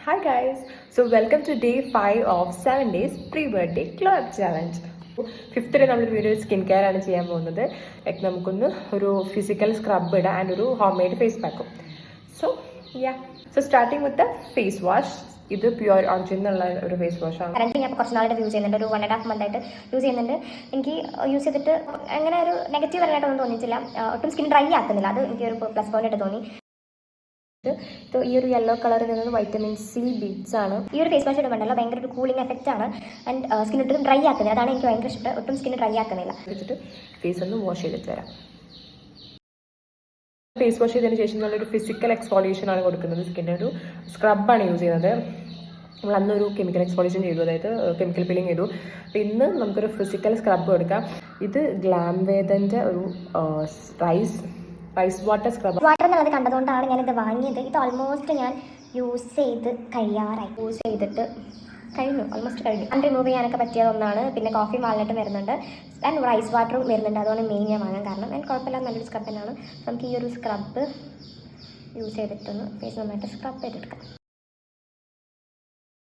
Hi guys, so welcome to day 5 of 7 days pre-birthday glow up challenge. Fifth day നമ്മളൊരു video skin care ആണ് ചെയ്യാൻ പോകുന്നത്. Like നമുക്കൊന്ന് ഒരു ഫിസിക്കൽ സ്ക്രബ് ഇടാം ആൻഡ് ഒരു ഹോം മെയ്ഡ് ഫേസ് പാക്കും. So starting with the face wash. ഇത് പ്യുവർ ഓറിജിൻ എന്നുള്ള ഒരു ഫേസ് വാഷ് ആണ്. കറന്റ് ഞാൻ കുറച്ച് നാളായിട്ട് യൂസ് ചെയ്യുന്നുണ്ട്, ഒരു 1.5 month ആയിട്ട് യൂസ് ചെയ്യുന്നുണ്ട്. എനിക്ക് യൂസ് ചെയ്തിട്ട് അങ്ങനെ ഒരു നെഗറ്റീവ് പറയാനായിട്ടൊന്നും തോന്നിയിട്ടില്ല. ഒട്ടും സ്കിൻ ഡ്രൈ ആക്കുന്നില്ല, അത് എനിക്ക് ഒരു പ്ലസ് പോയിന്റ് ആയിട്ട് തോന്നി. ഈ ഒരു യെല്ലോ കളറിൽ നിന്നത് വൈറ്റമിൻ സി ബീഡ്സ് ആണ്. ഈ ഒരു ഫേസ് വാഷ് ഇടുമ്പോണ്ടല്ലോ ഭയങ്കര ഒരു കൂളിംഗ് എഫക്റ്റ് ആണ് ആൻഡ് സ്കിൻ ഒട്ടും ഡ്രൈ ആക്കുന്നില്ല. അതാണ് എനിക്ക് ഭയങ്കര ഇഷ്ടം, ഒട്ടും സ്കിൻ ഡ്രൈ ആക്കുന്നില്ല. വെച്ചിട്ട് ഫേസ് ഒന്ന് വാഷ് ചെയ്തിട്ട് വരാം. ഫേസ് വാഷ് ചെയ്തതിന് ശേഷം നല്ലൊരു ഫിസിക്കൽ എക്സ്ഫോളിയേഷൻ ആണ് കൊടുക്കുന്നത്. സ്കിന്നിന് ഒരു സ്ക്രബാണ് യൂസ് ചെയ്യുന്നത്. നമ്മൾ അന്നൊരു കെമിക്കൽ എക്സ്ഫോളിയേഷൻ ചെയ്തു, അതായത് കെമിക്കൽ പീലിംഗ് ചെയ്തു. അപ്പോൾ ഇന്ന് നമുക്കൊരു ഫിസിക്കൽ സ്ക്രബ് കൊടുക്കാം. ഇത് ഗ്ലാംവേദൻ്റെ ഒരു റൈസ് വാട്ടർ സ്ക്രബ്. വാട്ടർ എന്നുള്ളത് കണ്ടതുകൊണ്ടാണ് ഞാനിത് വാങ്ങിയത്. ഇത് ഓൾമോസ്റ്റ് ഞാൻ യൂസ് ചെയ്ത് കഴിയാറായി. യൂസ് ചെയ്തിട്ട് ഓൾമോസ്റ്റ് കഴിഞ്ഞു. റിമൂവ് ചെയ്യാനൊക്കെ പറ്റിയ ഒന്നാണ്. പിന്നെ കോഫി വാൾനട്ടും വരുന്നുണ്ട് ആൻഡ് റൈസ് വാട്ടറും വരുന്നുണ്ട്. അതുകൊണ്ട് മെയിൻ ഞാൻ വാങ്ങാൻ കാരണം ആൻഡ് കുഴപ്പമില്ല, നല്ലൊരു സ്ക്രബ് തന്നെയാണ്. നമുക്ക് ഈ ഒരു സ്ക്രബ് യൂസ് ചെയ്തിട്ടൊന്ന് ഫേസ് നന്നായിട്ട് സ്ക്രബ് ചെയ്തെടുക്കാം.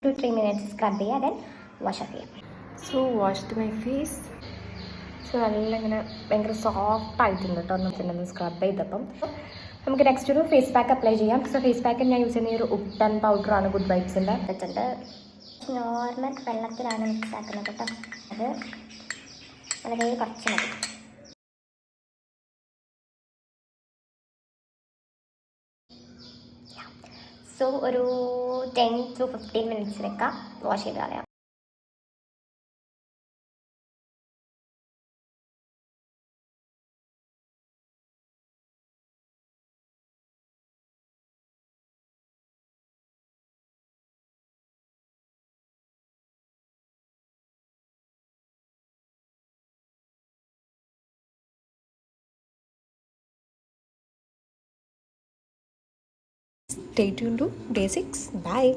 2-3 minutes സ്ക്രബ് ചെയ്യുക, ദെൻ വാഷ് ഓഫ് ചെയ്യാം. So washed my face. So നല്ല ഇങ്ങനെ ഭയങ്കര സോഫ്റ്റ് ആയിട്ടുണ്ട് കേട്ടോ. ഒന്ന് സ്ക്രബ് ചെയ്തപ്പം നമുക്ക് നെക്സ്റ്റ് ഒരു ഫേസ് പാക്ക് അപ്ലൈ ചെയ്യാം. സോ ഫേസ് പാക്ക് ഞാൻ യൂസ് ചെയ്യുന്ന ഈ ഒരു ഉപ്ടൺ പൗഡറാണ്, ഗുഡ് വൈബ്സിൻ്റെ. വെച്ചിട്ട് നോർമൽ വെള്ളത്തിലാണ് മിക്സ് ആക്കുന്നത് കേട്ടോ. അത് വളരെ കുറച്ച് മതി. സോ ഒരു 10 to 15 minutes വെക്കാം, വാഷ് ചെയ്ത് കളയാം. Stay tuned to day 6. Bye.